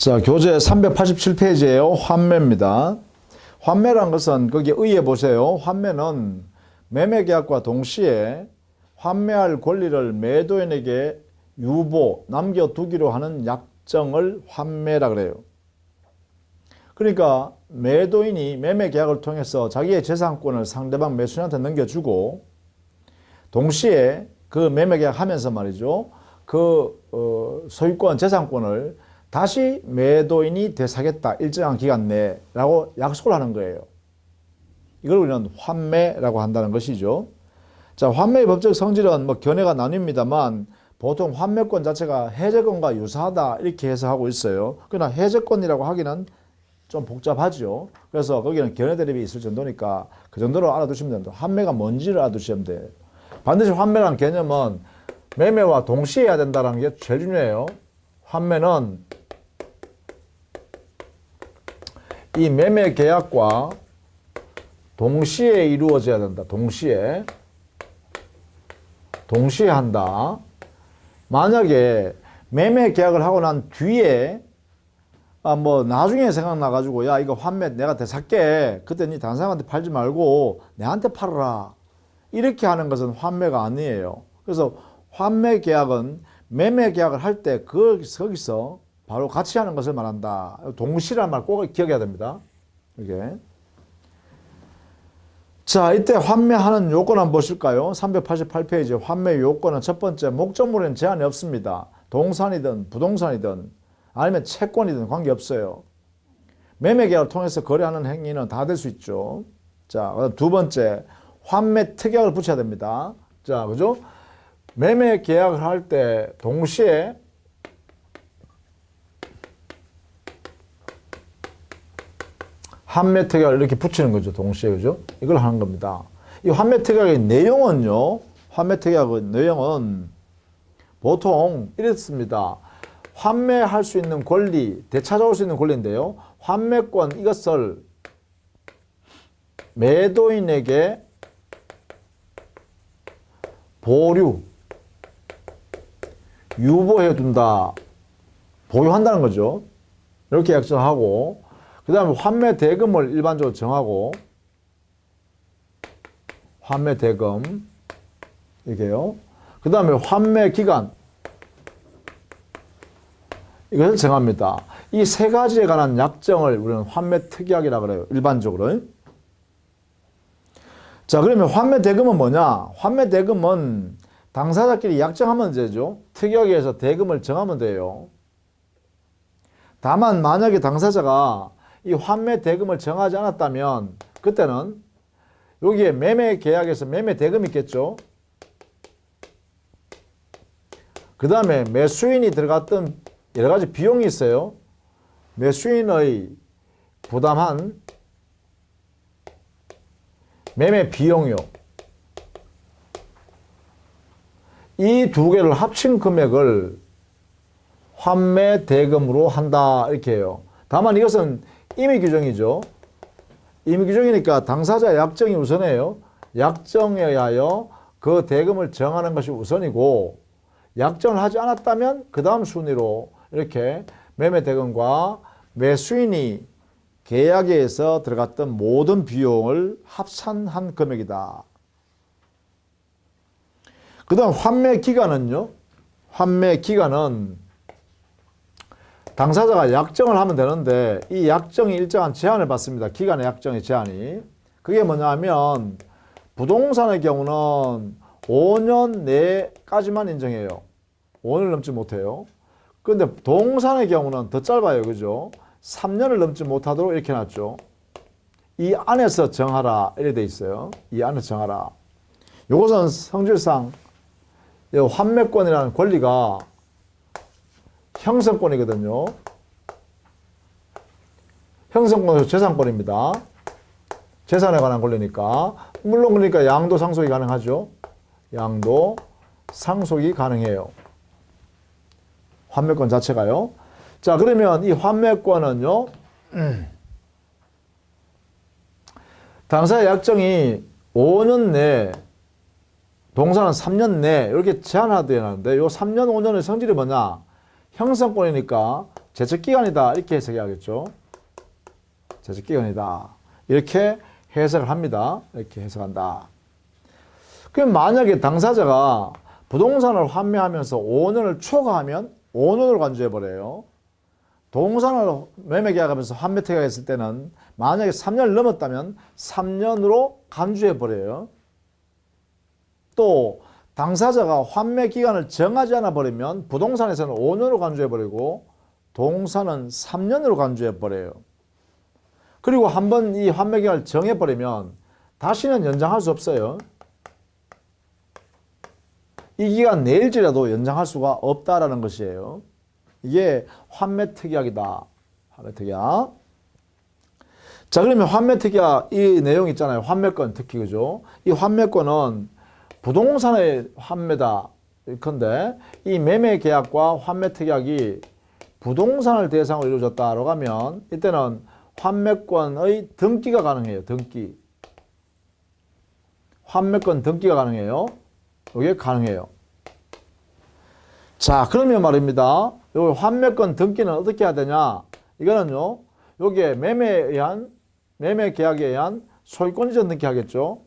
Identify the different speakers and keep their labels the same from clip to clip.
Speaker 1: 자, 교재 387페이지에요. 환매입니다. 환매란 것은 거기 의에 보세요. 환매는 매매계약과 동시에 환매할 권리를 매도인에게 유보, 남겨두기로 하는 약정을 환매라 그래요. 그러니까 매도인이 매매계약을 통해서 자기의 재산권을 상대방 매수인한테 넘겨주고 동시에 그 매매계약 하면서 말이죠. 그 소유권, 재산권을 다시 매도인이 되사겠다. 일정한 기간 내라고 약속을 하는 거예요. 이걸 우리는 환매라고 한다는 것이죠. 자, 환매의 법적 성질은 뭐 견해가 나뉩니다만 보통 환매권 자체가 해제권과 유사하다 이렇게 해석하고 있어요. 그러나 해제권이라고 하기는 좀 복잡하죠. 그래서 거기는 견해 대립이 있을 정도니까 그 정도로 알아두시면 됩니다. 환매가 뭔지를 알아두시면 돼요. 반드시 환매라는 개념은 매매와 동시에 해야 된다는 게 제일 중요해요. 환매는 이 매매 계약과 동시에 이루어져야 된다. 동시에 한다. 만약에 매매 계약을 하고 난 뒤에 뭐 나중에 생각나가지고 야 이거 환매 내가 대살게. 그때 니 다른 사람한테 팔지 말고 내한테 팔아라. 이렇게 하는 것은 환매가 아니에요. 그래서 환매 계약은 매매 계약을 할 때 거기서 바로 같이 하는 것을 말한다. 동시라는 말 꼭 기억해야 됩니다. 이게. 자, 이때 환매하는 요건 한번 보실까요? 388페이지 환매 요건은 첫 번째, 목적물에는 제한이 없습니다. 동산이든 부동산이든 아니면 채권이든 관계없어요. 매매 계약을 통해서 거래하는 행위는 다 될 수 있죠. 자, 두 번째, 환매 특약을 붙여야 됩니다. 자, 그죠? 매매 계약을 할 때 동시에 환매 특약을 이렇게 붙이는 거죠. 동시에, 그죠? 이걸 하는 겁니다. 이 환매 특약의 내용은요, 환매 특약의 내용은 보통 이렇습니다. 환매할 수 있는 권리, 되찾아올 수 있는 권리인데요. 환매권 이것을 매도인에게 보류, 유보해 둔다. 보유한다는 거죠. 이렇게 약정하고 그 다음에 환매 대금을 일반적으로 정하고 환매 대금 이게요. 그 다음에 환매 기간 이것을 정합니다. 이 세 가지에 관한 약정을 우리는 환매 특약이라고 그래요. 일반적으로. 자, 그러면 환매 대금은 뭐냐? 환매 대금은 당사자끼리 약정하면 되죠. 특약에서 대금을 정하면 돼요. 다만 만약에 당사자가 이 환매 대금을 정하지 않았다면 그때는 여기에 매매 계약에서 매매 대금이 있겠죠. 그 다음에 매수인이 들어갔던 여러 가지 비용이 있어요. 매수인의 부담한 매매 비용이요. 이 두 개를 합친 금액을 환매 대금으로 한다 이렇게 해요. 다만 이것은 임의 규정이죠. 임의 규정이니까 당사자 약정이 우선이에요. 약정에 의하여 그 대금을 정하는 것이 우선이고 약정을 하지 않았다면 그 다음 순위로 이렇게 매매 대금과 매수인이 계약에 의해서 들어갔던 모든 비용을 합산한 금액이다. 그 다음 환매 기간은요. 환매 기간은 당사자가 약정을 하면 되는데 이 약정이 일정한 제한을 받습니다. 기간의 약정의 제한이. 그게 뭐냐 하면 부동산의 경우는 5년 내까지만 인정해요. 5년을 넘지 못해요. 그런데 동산의 경우는 더 짧아요. 그죠? 3년을 넘지 못하도록 이렇게 놨죠. 이 안에서 정하라 이렇게 돼 있어요. 이 안에서 정하라. 이것은 성질상 환매권이라는 권리가 형성권이거든요. 형성권은 재산권입니다. 재산에 관한 권리니까. 물론 그러니까 양도 상속이 가능하죠. 양도 상속이 가능해요. 환매권 자체가요. 자, 그러면 이 환매권은요. 당사의 약정이 5년 내, 동산은 3년 내 이렇게 제한하되어 있는데 이 3년, 5년의 성질이 뭐냐? 형성권이니까 제척기간이다 이렇게 해석해야겠죠. 제척기간이다 이렇게 해석을 합니다. 이렇게 해석한다. 그럼 만약에 당사자가 부동산을 환매하면서 5년을 초과하면 5년으로 간주해버려요. 동산을 매매계약하면서 환매특약했을 때는 만약에 3년을 넘었다면 3년으로 간주해버려요. 또 당사자가 환매 기간을 정하지 않아 버리면 부동산에서는 5년으로 간주해 버리고 동산은 3년으로 간주해 버려요. 그리고 한번 이 환매 기간을 정해 버리면 다시는 연장할 수 없어요. 이 기간 내일지라도 연장할 수가 없다라는 것이에요. 이게 환매 특약이다. 환매 특약. 자, 그러면 환매 특약 이 내용 있잖아요. 환매권 특히 그죠? 이 환매권은 부동산의 환매다. 근데 이 매매 계약과 환매 특약이 부동산을 대상으로 이루어졌다라고 하면 이때는 환매권의 등기가 가능해요. 등기. 환매권 등기가 가능해요. 이게 가능해요. 자, 그러면 말입니다. 요 환매권 등기는 어떻게 해야 되냐? 이거는요. 요게 매매 계약에 의한 소유권 이전 등기 하겠죠.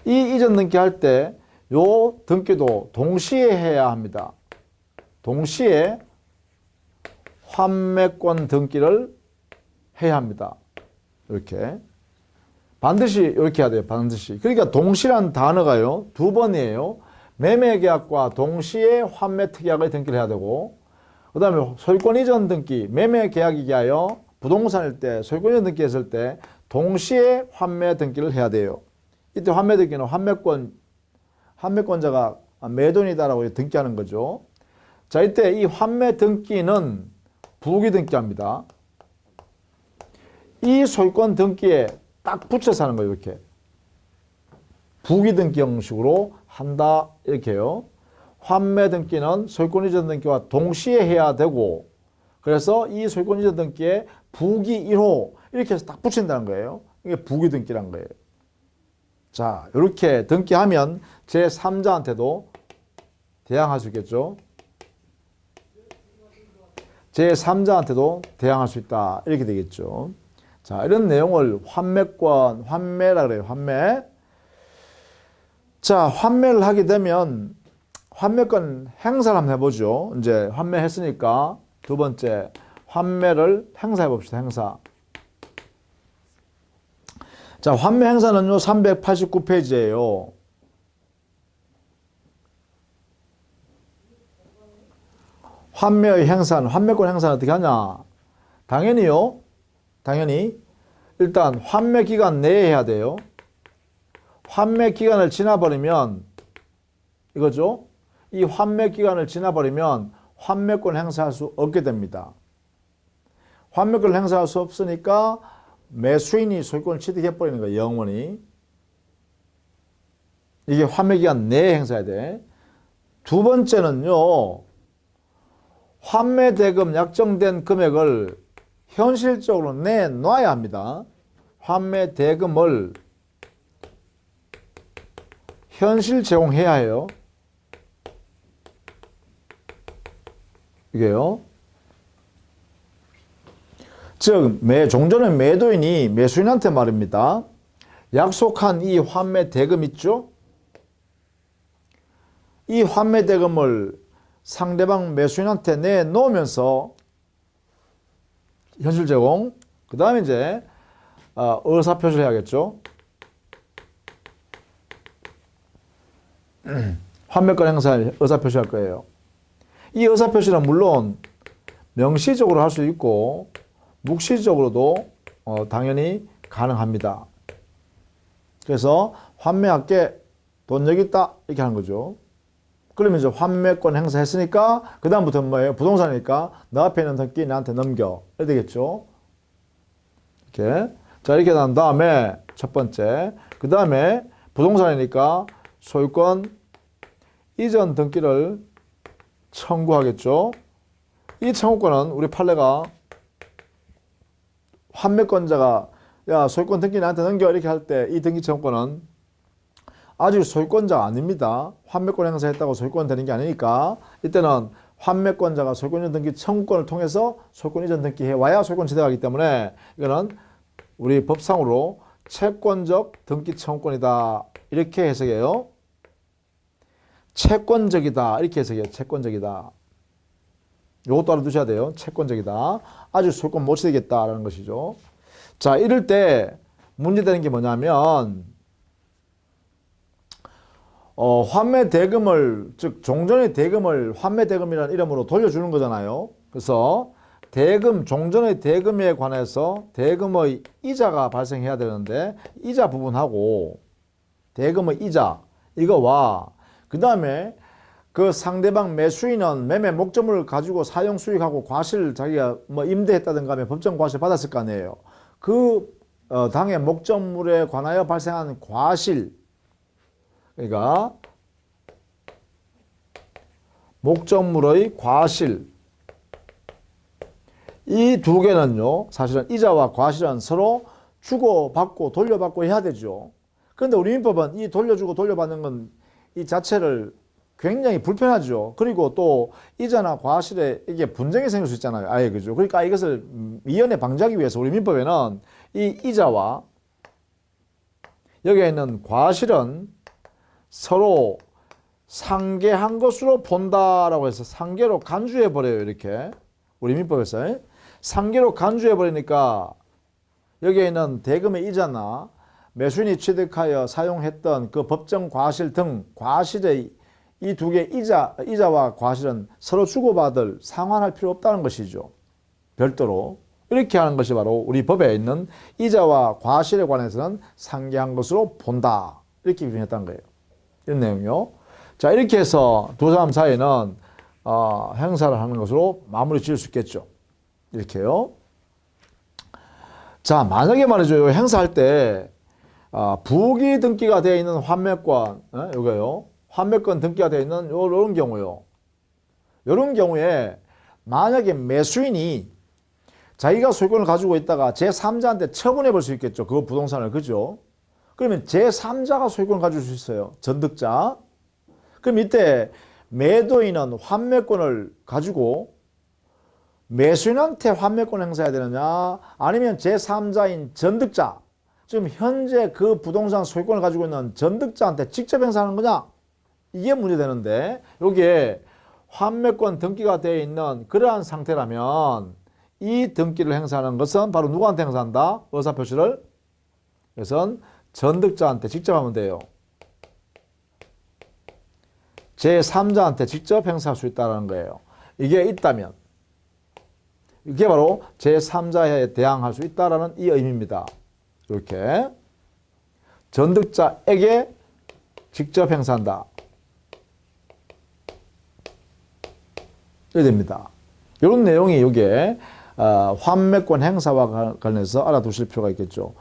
Speaker 1: 이 이전 등기 할 때 요 등기도 동시에 해야 합니다. 동시에 환매권 등기를 해야 합니다. 이렇게. 반드시 이렇게 해야 돼요. 반드시. 그러니까 동시란 단어가요. 두 번이에요. 매매계약과 동시에 환매특약의 등기를 해야 되고 그 다음에 소유권 이전 등기, 매매계약이 하여 부동산일 때 소유권 이전 등기 했을 때 동시에 환매 등기를 해야 돼요. 이때 환매 등기는 환매권자가 매도인이다라고 등기하는 거죠. 자, 이때 이 환매 등기는 부기 등기합니다. 이 소유권 등기에 딱 붙여서 하는 거예요. 이렇게. 부기 등기 형식으로 한다. 이렇게요. 환매 등기는 소유권 이전 등기와 동시에 해야 되고 그래서 이 소유권 이전 등기에 부기 1호 이렇게 해서 딱 붙인다는 거예요. 이게 부기 등기란 거예요. 자, 이렇게 등기하면 제3자한테도 대항할 수 있겠죠. 제3자한테도 대항할 수 있다. 이렇게 되겠죠. 자, 이런 내용을 환매라 그래요. 환매. 자, 환매를 하게 되면 환매권 행사를 한번 해보죠. 이제 환매했으니까 두 번째 환매를 행사해 봅시다. 행사. 자, 환매 행사는요, 389페이지예요. 환매의 행사는, 환매권 행사는 어떻게 하냐? 당연히요. 당연히 일단 환매 기간 내에 해야 돼요. 환매 기간을 지나버리면 이거죠. 이 환매 기간을 지나버리면 환매권 행사할 수 없게 됩니다. 환매권을 행사할 수 없으니까 매수인이 소유권을 취득해버리는 거예요. 영원히. 이게 환매 기간 내에 행사해야 돼. 두 번째는요. 환매 대금 약정된 금액을 현실적으로 내놔야 합니다. 환매 대금을 현실 제공해야 해요. 이게요. 즉, 종전의 매도인이 매수인한테 말입니다. 약속한 이 환매 대금 있죠? 이 환매 대금을 상대방 매수인한테 내놓으면서 현실 제공, 그 다음에 이제 의사표시를 해야겠죠. 환매권 행사에 의사표시할 거예요. 이 의사표시는 물론 명시적으로 할 수 있고 묵시적으로도 당연히 가능합니다. 그래서 환매할게 돈 여기 있다 이렇게 하는 거죠. 그러면 이제 환매권 행사했으니까 그 다음부터는 뭐예요? 부동산이니까 너 앞에 있는 등기 나한테 넘겨 이렇게 되겠죠. 이렇게. 자, 이렇게 난 다음에 첫 번째, 그 다음에 부동산이니까 소유권 이전 등기를 청구하겠죠. 이 청구권은 우리 판례가 환매권자가 야 소유권 등기 나한테 넘겨 이렇게 할 때 이 등기 청구권은 아직 소유권자가 아닙니다. 환매권 행사했다고 소유권 되는 게 아니니까 이때는 환매권자가 소유권 이전 등기 청구권을 통해서 소유권 이전 등기해 와야 소유권 지대하기 때문에 이거는 우리 법상으로 채권적 등기 청구권이다. 이렇게 해석해요. 채권적이다. 이렇게 해석해요. 채권적이다. 이것도 알아두셔야 돼요. 채권적이다. 아직 소유권 못 취득했다라는 것이죠. 자, 이럴 때 문제되는 게 뭐냐면 환매 대금을, 즉 종전의 대금을 환매 대금이라는 이름으로 돌려주는 거잖아요. 그래서 대금, 종전의 대금에 관해서 대금의 이자가 발생해야 되는데 이자 부분하고 대금의 이자 이거와 그 다음에 그 상대방 매수인은 매매 목적물을 가지고 사용 수익하고 과실 자기가 뭐 임대했다든가 하면 법정 과실 받았을 거 아니에요. 그 당의 목적물에 관하여 발생한 과실, 그러니까 목적물의 과실, 이 두 개는요 사실은 이자와 과실은 서로 주고받고 돌려받고 해야 되죠. 그런데 우리 민법은 이 돌려주고 돌려받는 건 이 자체를 굉장히 불편하죠. 그리고 또 이자나 과실에 이게 분쟁이 생길 수 있잖아요. 아예 그죠. 그러니까 이것을 미연에 방지하기 위해서 우리 민법에는 이 이자와 여기에 있는 과실은 서로 상계한 것으로 본다라고 해서 상계로 간주해 버려요. 이렇게 우리 민법에서 상계로 간주해 버리니까 여기에 있는 대금의 이자나 매수인이 취득하여 사용했던 그 법정 과실 등 과실의 이 두 개의 이자와 과실은 서로 주고받을 상환할 필요 없다는 것이죠. 별도로. 이렇게 하는 것이 바로 우리 법에 있는 이자와 과실에 관해서는 상계한 것으로 본다. 이렇게 규정했다는 거예요. 이런 내용이요. 자, 이렇게 해서 두 사람 사이에는 행사를 하는 것으로 마무리 지을 수 있겠죠. 이렇게요. 자, 만약에 말이죠. 행사할 때 부기 등기가 되어 있는 환매권, 이거요. 환매권 등기가 되어 있는 이런 경우요. 이런 경우에 만약에 매수인이 자기가 소유권을 가지고 있다가 제3자한테 처분해 볼 수 있겠죠. 그 부동산을. 그죠? 그러면 제3자가 소유권을 가질 수 있어요. 전득자. 그럼 이때 매도인은 환매권을 가지고 매수인한테 환매권 행사해야 되느냐 아니면 제3자인 전득자, 지금 현재 그 부동산 소유권을 가지고 있는 전득자한테 직접 행사하는 거냐, 이게 문제되는데 여기에 환매권 등기가 되어 있는 그러한 상태라면 이 등기를 행사하는 것은 바로 누구한테 행사한다? 의사표시를. 그것은 전득자한테 직접 하면 돼요. 제3자한테 직접 행사할 수 있다는 거예요. 이게 있다면 이게 바로 제3자에 대항할 수 있다는 이 의미입니다. 이렇게 전득자에게 직접 행사한다. 이렇게 됩니다. 이런 내용이 이게 환매권 행사와 관련해서 알아두실 필요가 있겠죠.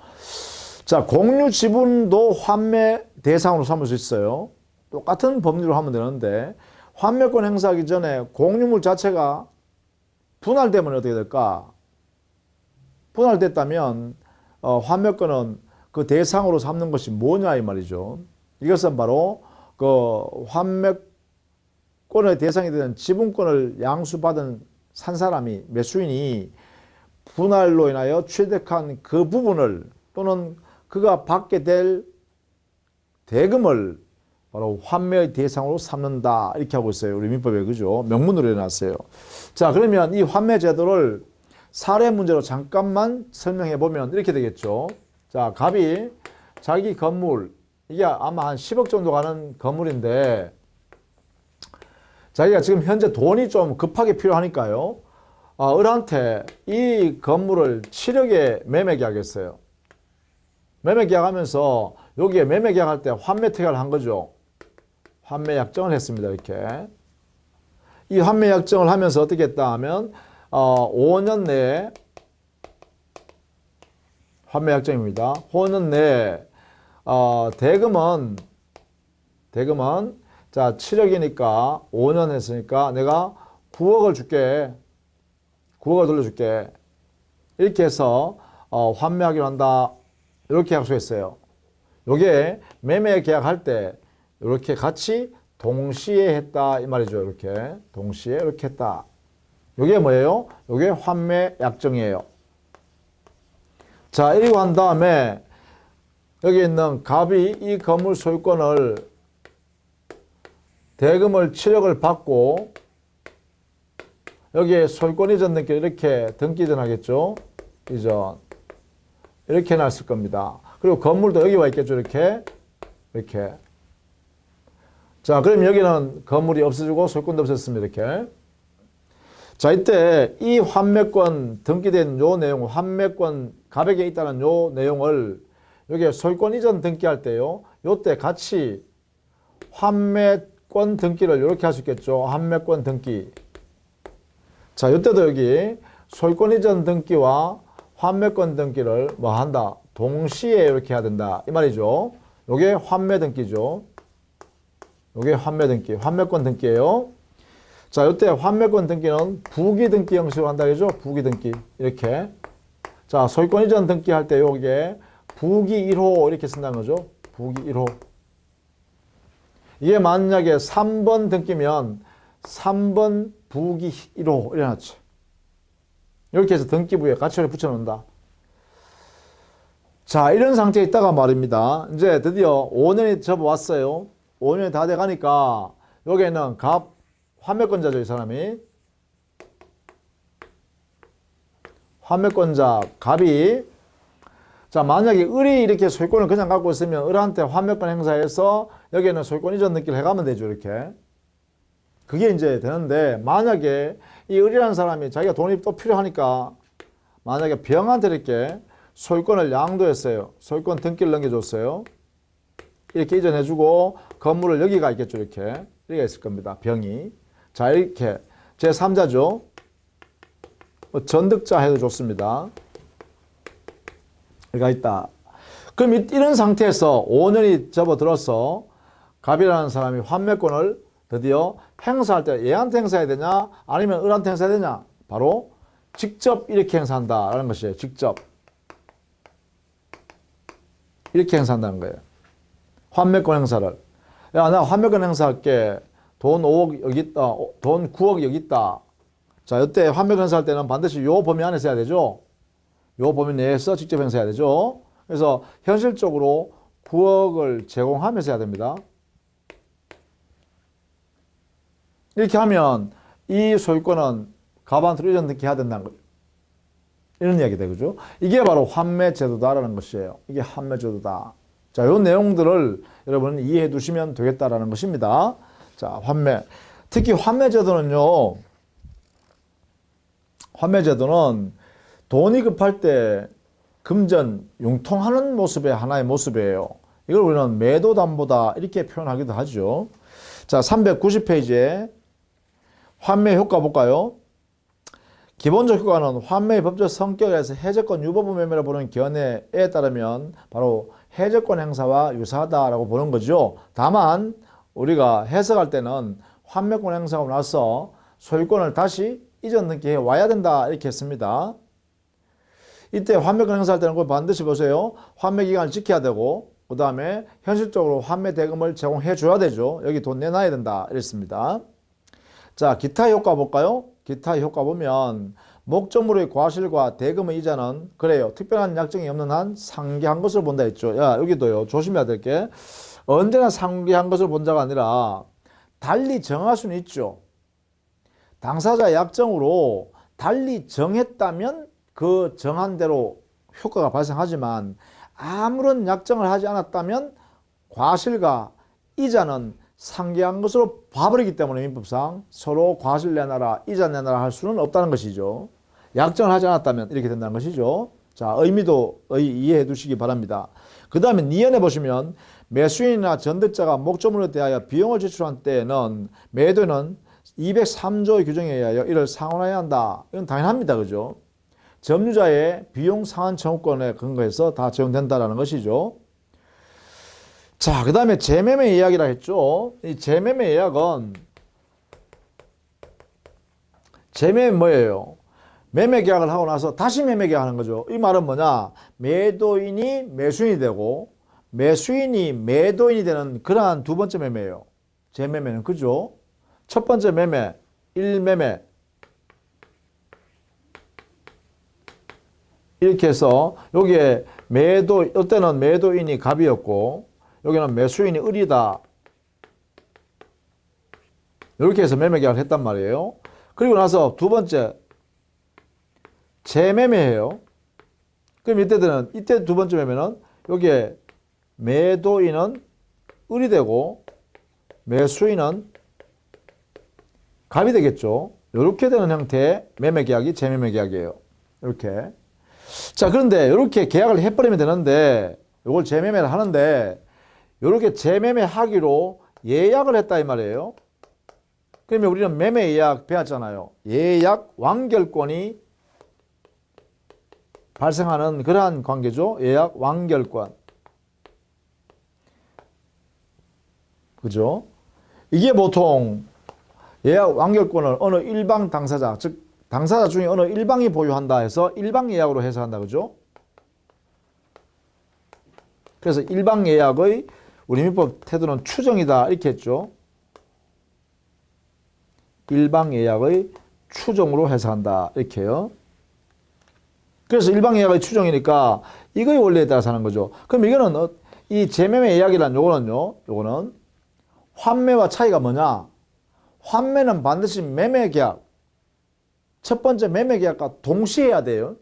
Speaker 1: 자, 공유 지분도 환매 대상으로 삼을 수 있어요. 똑같은 법리로 하면 되는데 환매권 행사하기 전에 공유물 자체가 분할되면 어떻게 될까? 분할됐다면 환매권은 그 대상으로 삼는 것이 뭐냐 이 말이죠. 이것은 바로 그 환매권의 대상이 되는 지분권을 양수받은 산 사람이, 매수인이 분할로 인하여 취득한 그 부분을 또는 그가 받게 될 대금을 바로 환매의 대상으로 삼는다. 이렇게 하고 있어요. 우리 민법에. 그죠? 명문으로 해놨어요. 자, 그러면 이 환매 제도를 사례 문제로 잠깐만 설명해 보면 이렇게 되겠죠. 자, 갑이 자기 건물, 이게 아마 한 10억 정도 가는 건물인데 자기가 지금 현재 돈이 좀 급하게 필요하니까요. 을한테 이 건물을 7억에 매매 계약했어요. 매매 계약하면서 여기에 매매 계약할 때 환매 특약을 한 거죠. 환매 약정을 했습니다. 이렇게. 이 환매 약정을 하면서 어떻게 했다 하면 5년 내에 환매 약정입니다. 5년 내에 대금은 자 7억이니까 5년 했으니까 내가 9억을 줄게. 9억을 돌려줄게. 이렇게 해서 환매하기로 한다. 이렇게 약속했어요. 요게 매매 계약할 때 이렇게 같이 동시에 했다 이 말이죠. 이렇게 동시에 이렇게 했다. 요게 뭐예요? 요게 환매 약정이에요. 자, 이리고 한 다음에 여기 있는 갑이 이 건물 소유권을 대금을 7억을 받고 여기에 소유권 이전 등기 이렇게 등기 이전하겠죠. 이전 이렇게 놨을 겁니다. 그리고 건물도 여기 와 있겠죠. 이렇게 자, 그럼 여기는 건물이 없어지고 소유권도 없었습니다. 이렇게. 자, 이때 이 환매권 등기된 요 내용, 환매권 갑에게 있다는 요 내용을 여기 소유권 이전 등기할 때요. 요때 같이 환매권 등기를 이렇게 할 수 있겠죠. 환매권 등기. 자, 요때도 여기 소유권 이전 등기와 환매권 등기를 뭐 한다? 동시에 이렇게 해야 된다. 이 말이죠. 요게 환매 등기죠. 요게 환매 등기, 환매권 등기예요. 자, 요때 환매권 등기는 부기 등기 형식으로 한다 그죠? 부기 등기. 이렇게. 자, 소유권 이전 등기 할 때 요게 부기 1호 이렇게 쓴다는 거죠. 부기 1호. 이게 만약에 3번 등기면 3번 부기 1호 이래 놨죠. 이렇게 해서 등기부에 가치를 붙여 놓는다. 자, 이런 상태에 있다가 말입니다. 이제 드디어 5년이 접어왔어요. 5년이 다 돼가니까 여기에는 갑 환매권자죠. 이 사람이 환매권자 갑이 자, 만약에 을이 이렇게 소유권을 그냥 갖고 있으면 을한테 환매권 행사해서 여기에는 소유권 이전 등기를 해가면 되죠. 이렇게 그게 이제 되는데 만약에 이 을이라는 사람이 자기가 돈이 또 필요하니까 만약에 병한테 이렇게 소유권을 양도했어요. 소유권 등기를 넘겨줬어요. 이렇게 이전해주고 건물을 여기가 있겠죠. 이렇게 있을 겁니다. 병이. 자, 이렇게 제3자죠. 뭐 전득자 해도 좋습니다. 여기가 있다. 그럼 이런 상태에서 5년이 접어들어서 갑이라는 사람이 환매권을 드디어 행사할 때 얘한테 행사해야 되냐 아니면 을한테 행사해야 되냐 바로 직접 이렇게 행사한다라는 것이에요. 직접 이렇게 행사한다는 거예요. 환매권 행사를. 야, 나 환매권 행사할게. 돈 5억 여기 있다. 돈 9억 여기 있다. 자, 이때 환매권 행사할 때는 반드시 요 범위 안에서 해야 되죠. 요 범위 내에서 직접 행사해야 되죠. 그래서 현실적으로 9억을 제공하면서 해야 됩니다. 이렇게 하면 이 소유권은 갑한테로 이전 등기해야 된다는 거죠. 이런 이야기 되죠. 이게 바로 환매제도다라는 것이에요. 이게 환매제도다. 자, 요 내용들을 여러분 이해해 두시면 되겠다라는 것입니다. 자, 환매. 특히 환매제도는요. 환매제도는 돈이 급할 때 금전 융통하는 모습의 하나의 모습이에요. 이걸 우리는 매도담보다 이렇게 표현하기도 하죠. 자, 390페이지에 환매 효과 볼까요? 기본적 효과는 환매의 법적 성격에서 해제권 유보부 매매를 보는 견해에 따르면 바로 해제권 행사와 유사하다라고 보는 거죠. 다만 우리가 해석할 때는 환매권 행사하고 나서 소유권을 다시 이전 등기해 와야 된다 이렇게 했습니다. 이때 환매권 행사할 때는 꼭 반드시 보세요. 환매 기간을 지켜야 되고 그 다음에 현실적으로 환매 대금을 제공해 줘야 되죠. 여기 돈 내놔야 된다 이랬습니다. 자, 기타 효과 볼까요? 기타 효과 보면 목적물의 과실과 대금의 이자는 그래요. 특별한 약정이 없는 한 상기한 것을 본다 했죠. 야, 여기도요. 조심해야 될 게 언제나 상기한 것을 본다가 아니라 달리 정할 수는 있죠. 당사자 약정으로 달리 정했다면 그 정한 대로 효과가 발생하지만 아무런 약정을 하지 않았다면 과실과 이자는 상기한 것으로 봐버리기 때문에 민법상 서로 과실 내놔라, 이자 내놔라 할 수는 없다는 것이죠. 약정을 하지 않았다면 이렇게 된다는 것이죠. 자, 의미도 이해해 두시기 바랍니다. 그 다음에 니은에 보시면 매수인이나 전득자가 목적물에 대하여 비용을 지출한 때에는 매도인은 203조의 규정에 의하여 이를 상환해야 한다. 이건 당연합니다. 그죠? 점유자의 비용 상환 청구권에 근거해서 다 적용된다는 것이죠. 자, 그 다음에 재매매 예약이라 했죠. 이 재매매 예약은 재매 뭐예요? 매매 계약을 하고 나서 다시 매매 계약하는 거죠. 이 말은 뭐냐? 매도인이 매수인이 되고 매수인이 매도인이 되는 그러한 두 번째 매매예요. 재매매는. 그죠? 첫 번째 매매, 1매매. 이렇게 해서 여기에 이때는 매도인이 갑이었고 여기는 매수인이 을이다. 이렇게 해서 매매 계약을 했단 말이에요. 그리고 나서 두 번째 재매매예요. 그럼 이때 두 번째 매매는 여기에 매도인은 을이 되고 매수인은 갑이 되겠죠. 이렇게 되는 형태의 매매 계약이 재매매 계약이에요. 이렇게. 자, 그런데 이렇게 계약을 해버리면 되는데 이걸 재매매를 하는데 이렇게 재매매 하기로 예약을 했다 이 말이에요. 그러면 우리는 매매 예약 배웠잖아요. 예약 완결권이 발생하는 그러한 관계죠. 예약 완결권. 그죠? 이게 보통 예약 완결권을 어느 일방 당사자, 즉 당사자 중에 어느 일방이 보유한다 해서 일방 예약으로 해석한다. 그죠? 그래서 일방 예약의 우리 민법 태도는 추정이다 이렇게 했죠. 일방 예약의 추정으로 해석한다 이렇게요. 그래서 일방 예약의 추정이니까 이거의 원리에 따라서 하는 거죠. 그럼 이거는 이 재매매 예약이란 요거는 환매와 차이가 뭐냐? 환매는 반드시 매매 계약, 첫 번째 매매 계약과 동시에 해야 돼요.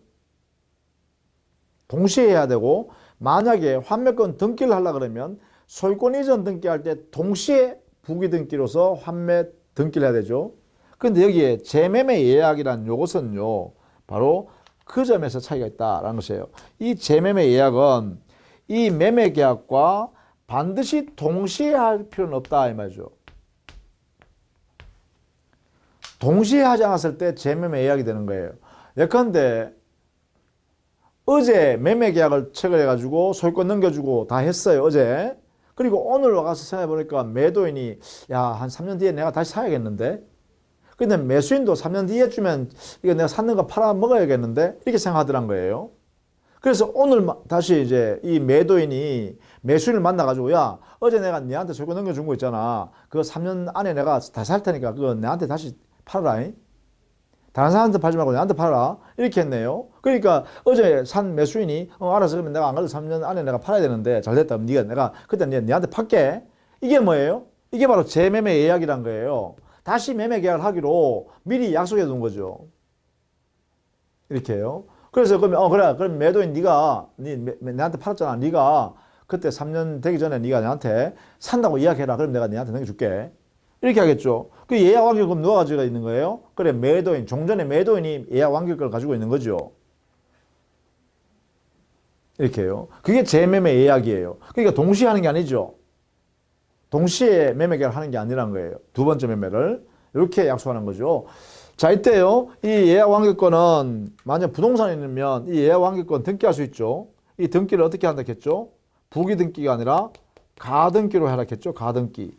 Speaker 1: 동시에 해야 되고 만약에 환매권 등기를 하려고 그러면 소유권 이전 등기할 때 동시에 부기 등기로서 환매 등기를 해야 되죠. 그런데 여기에 재매매 예약이란 요것은요, 바로 그 점에서 차이가 있다라는 것이에요. 이 재매매 예약은 이 매매 계약과 반드시 동시에 할 필요는 없다 이 말이죠. 동시에 하지 않았을 때 재매매 예약이 되는 거예요. 예컨대 어제 매매 계약을 체결해가지고 소유권 넘겨주고 다 했어요. 어제. 그리고 오늘 와서 생각해보니까 매도인이 야, 한 3년 뒤에 내가 다시 사야겠는데. 근데 매수인도 3년 뒤에 주면 이거 내가 샀는 거 팔아 먹어야겠는데 이렇게 생각하더란 거예요. 그래서 오늘 다시 이제 이 매도인이 매수인을 만나가지고 야, 어제 내가 네한테 소유권 넘겨준 거 있잖아. 그거 3년 안에 내가 다시 살 테니까 그거 내한테 다시 팔아라. 다른 사람한테 팔지 말고 내한테 팔아라. 이렇게 했네요. 그러니까 어제 산 매수인이 알았어. 그러면 내가 안 그래도 3년 안에 내가 팔아야 되는데 잘 됐다. 내가 그때 네한테 팔게. 이게 뭐예요? 이게 바로 재매매 예약이란 거예요. 다시 매매 계약을 하기로 미리 약속해 둔 거죠. 이렇게요. 그래서 그러면 그래. 그럼 매도인 네가 내한테 팔았잖아. 네가 그때 3년 되기 전에 네가 내한테 산다고 예약해라. 그럼 내가 네한테 넘겨줄게. 이렇게 하겠죠. 그 예약 완결권 누가 가지고 있는 거예요? 그래, 매도인, 종전의 매도인이 예약 완결권을 가지고 있는 거죠. 이렇게요. 그게 재매매 예약이에요. 그러니까 동시에 하는 게 아니죠. 동시에 매매 계약을 하는 게 아니라는 거예요. 두 번째 매매를 이렇게 약속하는 거죠. 자, 이때요. 이 예약 완결권은 만약 부동산이 있으면 이 예약 완결권 등기할 수 있죠. 이 등기를 어떻게 한다 했죠? 부기 등기가 아니라 가등기로 해라 했죠. 가등기.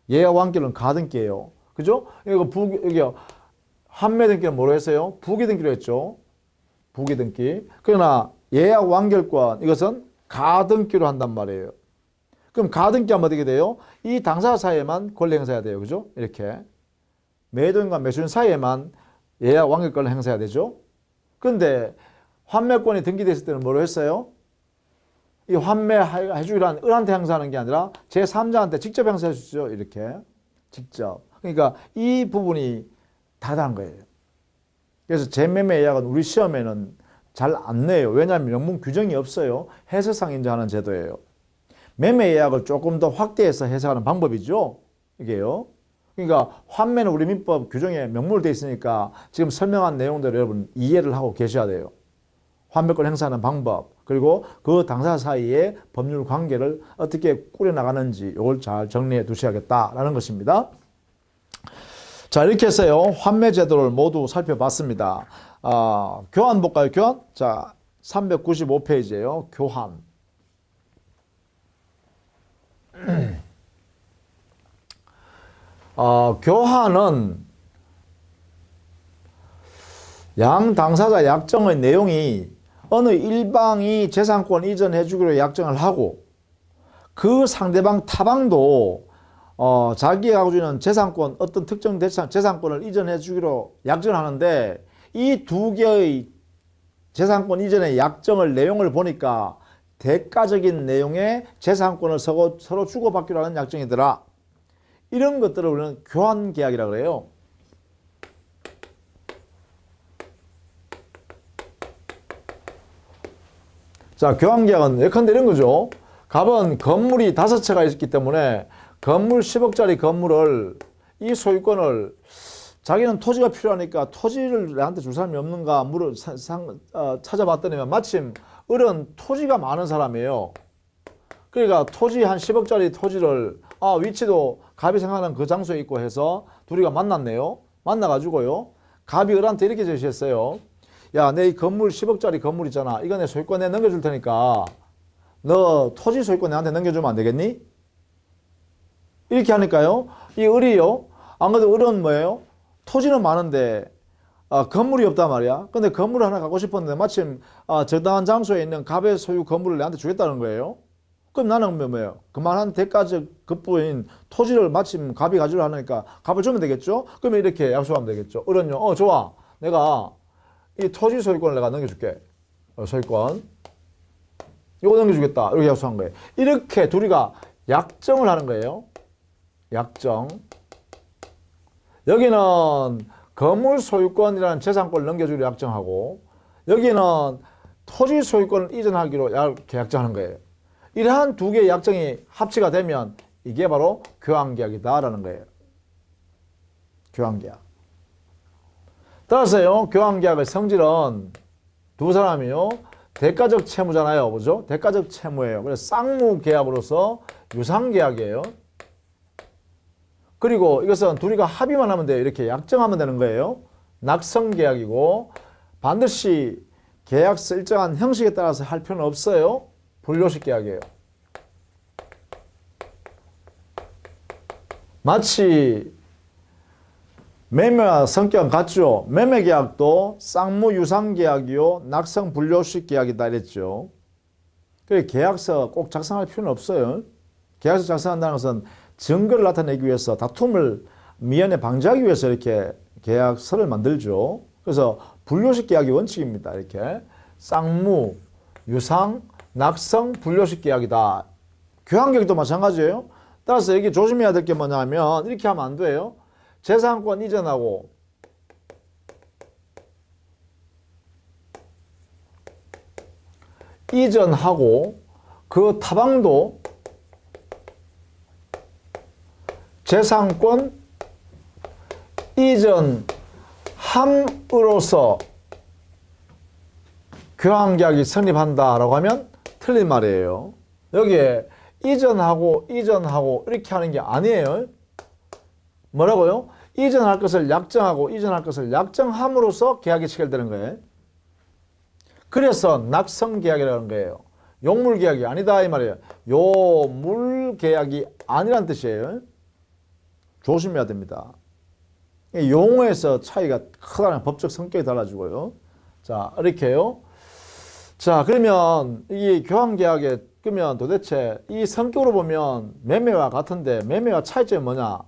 Speaker 1: 예약 완결은 가등기예요. 그죠? 여기 환매 등기는 뭐로 했어요? 부기 등기로 했죠. 부기 등기. 그러나 예약 완결권 이것은 가등기로 한단 말이에요. 그럼 가등기하면 어떻게 돼요? 이 당사자 사이에만 권리 행사해야 돼요. 그죠? 이렇게. 매도인과 매수인 사이에만 예약 완결권을 행사해야 되죠. 그런데 환매권이 등기됐을 때는 뭐로 했어요? 이 환매해주기란 을한테 행사하는 게 아니라 제3자한테 직접 행사해 주죠. 이렇게. 직접. 그러니까 이 부분이 다르다는 거예요. 그래서 재매매 예약은 우리 시험에는 잘 안 내요. 왜냐하면 명문 규정이 없어요. 해석상 인정하는 제도예요. 매매 예약을 조금 더 확대해서 해석하는 방법이죠. 이게요. 그러니까 환매는 우리 민법 규정에 명문으로 되어 있으니까 지금 설명한 내용대로 여러분 이해를 하고 계셔야 돼요. 환매권 행사하는 방법, 그리고 그 당사자 사이의 법률 관계를 어떻게 꾸려나가는지 이걸 잘 정리해 두셔야겠다라는 것입니다. 자, 이렇게 해서요. 환매 제도를 모두 살펴봤습니다. 교환 볼까요? 교환? 자, 395페이지예요. 교환. 교환은 양 당사자 약정의 내용이 어느 일방이 재산권 이전해 주기로 약정을 하고 그 상대방 타방도 자기가 가지고 있는 재산권 어떤 특정 재산권을 이전해 주기로 약정을 하는데 이 두 개의 재산권 이전의 약정을 내용을 보니까 대가적인 내용의 재산권을 서로 주고받기로 하는 약정이더라. 이런 것들을 우리는 교환계약이라고 그래요. 자, 교환계약은 예컨대 이런 거죠. 갑은 건물이 5채가 있기 때문에 건물 10억짜리 건물을 이 소유권을 자기는 토지가 필요하니까 토지를 내한테 줄 사람이 없는가 찾아봤더니 마침 을은 토지가 많은 사람이에요. 그러니까 토지 한 10억짜리 토지를 위치도 갑이 생각하는 그 장소에 있고 해서 둘이가 만났네요. 만나가지고요. 갑이 을한테 이렇게 제시했어요. 야, 내 이 건물 10억짜리 건물 있잖아. 이거 내 소유권 내가 넘겨줄 테니까 너 토지 소유권 내한테 넘겨주면 안 되겠니? 이렇게 하니까요. 이 을이요. 안 그래도 을은 뭐예요? 토지는 많은데 건물이 없단 말이야. 근데 건물을 하나 갖고 싶었는데 마침 적당한 장소에 있는 갑의 소유 건물을 내한테 주겠다는 거예요. 그럼 나는 뭐예요? 그만한 대가적 급부인 토지를 마침 갑이 가지려 하니까 갑을 주면 되겠죠? 그러면 이렇게 약속하면 되겠죠. 을은요. 좋아. 내가 이 토지 소유권을 내가 넘겨줄게. 소유권. 이거 넘겨주겠다. 이렇게 약속한 거예요. 이렇게 둘이가 약정을 하는 거예요. 약정. 여기는 건물 소유권이라는 재산권을 넘겨주기로 약정하고 여기는 토지 소유권을 이전하기로 이렇게 약정하는 거예요. 이러한 두 개의 약정이 합치가 되면 이게 바로 교환계약이다라는 거예요. 교환계약. 따라서요, 교환계약의 성질은 두 사람이요, 대가적 채무잖아요. 그죠? 대가적 채무예요. 그래서 쌍무계약으로서 유상계약이에요. 그리고 이것은 둘이가 합의만 하면 돼요. 이렇게 약정하면 되는 거예요. 낙성계약이고 반드시 계약서 일정한 형식에 따라서 할 필요는 없어요. 분료식 계약이에요. 마치 매매와 성격은 같죠. 매매계약도 쌍무유상계약이요 낙성분료식 계약이다 이랬죠. 그래서 계약서 꼭 작성할 필요는 없어요. 계약서 작성한다는 것은 증거를 나타내기 위해서 다툼을 미연에 방지하기 위해서 이렇게 계약서를 만들죠. 그래서 분료식 계약이 원칙입니다. 이렇게 쌍무, 유상, 낙성, 분료식 계약이다. 교환계약도 마찬가지예요. 따라서 여기 조심해야 될 게 뭐냐면 이렇게 하면 안 돼요. 재산권 이전하고 그 타방도 재산권 이전함으로써 교환계약이 성립한다라고 하면 틀린 말이에요. 여기에 이전하고 이렇게 하는 게 아니에요. 뭐라고요? 이전할 것을 약정하고 이전할 것을 약정함으로써 계약이 체결되는 거예요. 그래서 낙성계약이라는 거예요. 용물계약이 아니다 이 말이에요. 요물계약이 아니란 뜻이에요. 조심해야 됩니다. 용어에서 차이가 크다는 법적 성격이 달라지고요. 자, 이렇게요. 자, 그러면 이 교환계약에 그러면 도대체 이 성격으로 보면 매매와 같은데 매매와 차이점이 뭐냐?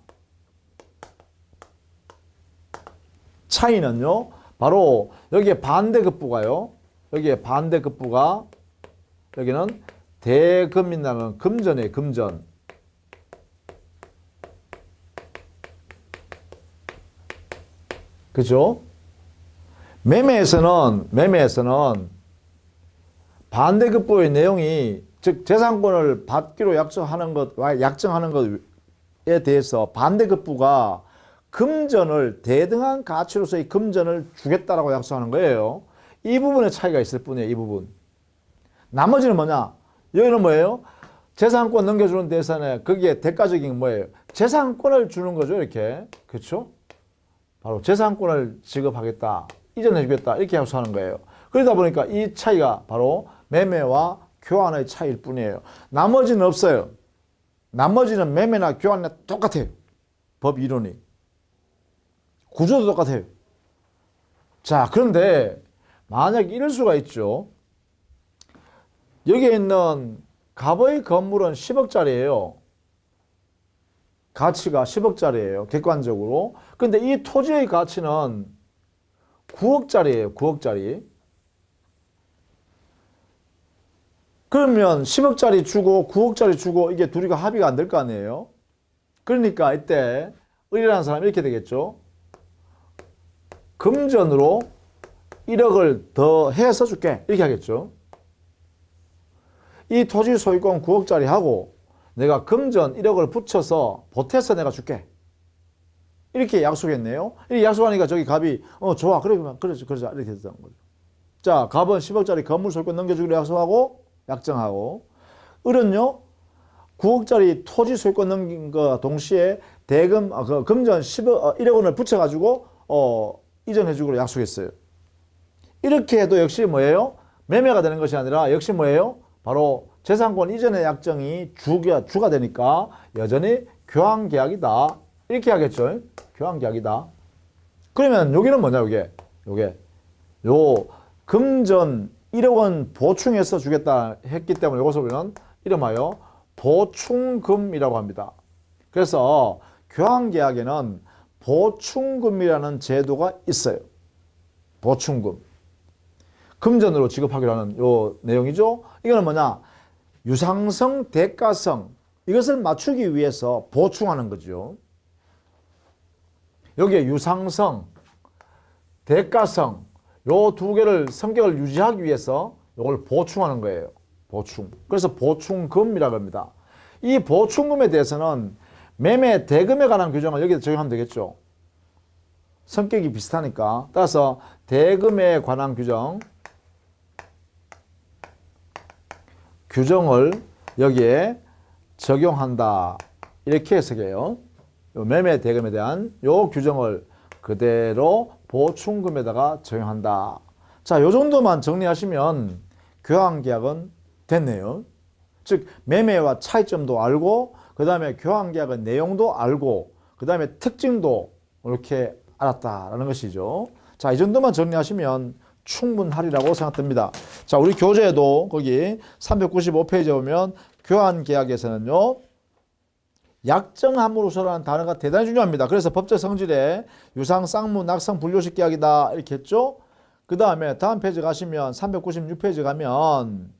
Speaker 1: 차이는요. 바로 여기에 반대급부가요. 여기에 반대급부가 여기는 대금이라는 금전이에요. 금전. 그죠? 매매에서는 반대급부의 내용이 즉 재산권을 받기로 약정하는 것에 대해서 반대급부가 금전을 대등한 가치로서의 금전을 주겠다라고 약속하는 거예요. 이 부분에 차이가 있을 뿐이에요. 이 부분. 나머지는 뭐냐? 여기는 뭐예요? 재산권 넘겨주는 대상에 거기에 대가적인 뭐예요? 재산권을 주는 거죠. 이렇게. 그렇죠? 바로 재산권을 지급하겠다. 이전해 주겠다. 이렇게 약속하는 거예요. 그러다 보니까 이 차이가 바로 매매와 교환의 차이일 뿐이에요. 나머지는 없어요. 나머지는 매매나 교환이나 똑같아요. 법 이론이. 구조도 똑같아요. 자, 그런데 만약 이럴 수가 있죠. 여기에 있는 갑의 건물은 10억짜리예요. 가치가 10억짜리예요. 객관적으로. 근데 이 토지의 가치는 9억짜리예요. 9억짜리. 그러면 10억짜리 주고 9억짜리 주고 이게 둘이가 합의가 안 될 거 아니에요. 그러니까 이때 을이라는 사람이 이렇게 되겠죠. 금전으로 1억을 더 해서 줄게. 이렇게 하겠죠. 이 토지 소유권 9억짜리 하고 내가 금전 1억을 붙여서 보태서 내가 줄게. 이렇게 약속했네요. 이렇게 약속하니까 저기 갑이 좋아. 그러자. 이렇게 됐던 거죠. 자, 갑은 10억짜리 건물 소유권 넘겨주기로 약속하고 약정하고 을은요 9억짜리 토지 소유권 넘긴 거 동시에 대금 그 금전 1억 원을 붙여가지고 이전해주기로 약속했어요. 이렇게 해도 역시 뭐예요? 매매가 되는 것이 아니라 역시 뭐예요? 바로 재산권 이전의 약정이 주가 되니까 여전히 교환계약이다. 이렇게 하겠죠. 교환계약이다. 그러면 여기는 뭐냐, 요 금전 1억 원 보충해서 주겠다 했기 때문에 이것을 우리는 이름하여 보충금이라고 합니다. 그래서 교환계약에는 보충금이라는 제도가 있어요. 보충금. 금전으로 지급하기로 하는 요 내용이죠. 이거는 뭐냐? 유상성, 대가성 이것을 맞추기 위해서 보충하는 거죠. 여기에 유상성, 대가성 요 두 개를 성격을 유지하기 위해서 이걸 보충하는 거예요. 보충. 그래서 보충금이라고 합니다. 이 보충금에 대해서는 매매 대금에 관한 규정을 여기에 적용하면 되겠죠. 성격이 비슷하니까. 따라서 대금에 관한 규정을 여기에 적용한다. 이렇게 해석해요. 매매 대금에 대한 요 규정을 그대로 보충금에다가 적용한다. 자, 요 정도만 정리하시면 교환계약은 됐네요. 즉 매매와 차이점도 알고 그 다음에 교환계약의 내용도 알고 그 다음에 특징도 이렇게 알았다라는 것이죠. 자, 이 정도만 정리하시면 충분하리라고 생각됩니다. 자, 우리 교재에도 거기 395페이지에 보면 교환계약에서는요. 약정함으로서라는 단어가 대단히 중요합니다. 그래서 법적 성질에 유상, 쌍무, 낙성, 분료식 계약이다 이렇게 했죠. 그 다음에 다음 페이지 가시면 396페이지 가면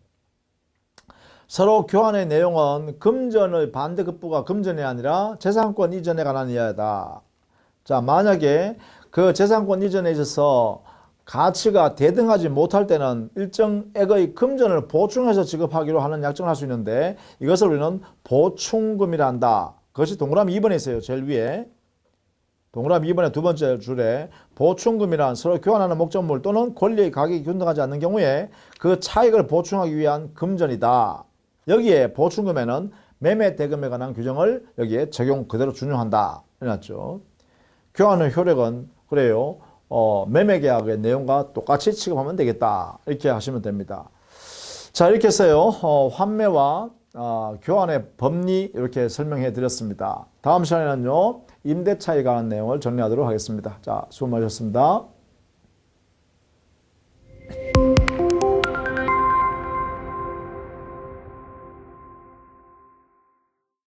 Speaker 1: 서로 교환의 내용은 금전의 반대급부가 금전이 아니라 재산권 이전에 관한 이야기다. 자, 만약에 그 재산권 이전에 있어서 가치가 대등하지 못할 때는 일정액의 금전을 보충해서 지급하기로 하는 약정을 할 수 있는데 이것을 우리는 보충금이라 한다. 그것이 동그라미 2번에 있어요. 제일 위에. 동그라미 2번의 두 번째 줄에 보충금이란 서로 교환하는 목적물 또는 권리의 가격이 균등하지 않는 경우에 그 차익을 보충하기 위한 금전이다. 여기에 보충금에는 매매 대금에 관한 규정을 여기에 적용 그대로 준용한다. 이래놨죠. 교환의 효력은 그래요. 매매 계약의 내용과 똑같이 취급하면 되겠다. 이렇게 하시면 됩니다. 자, 이렇게 해서요. 환매와 교환의 법리 이렇게 설명해 드렸습니다. 다음 시간에는요. 임대차에 관한 내용을 정리하도록 하겠습니다. 자, 수고 많으셨습니다.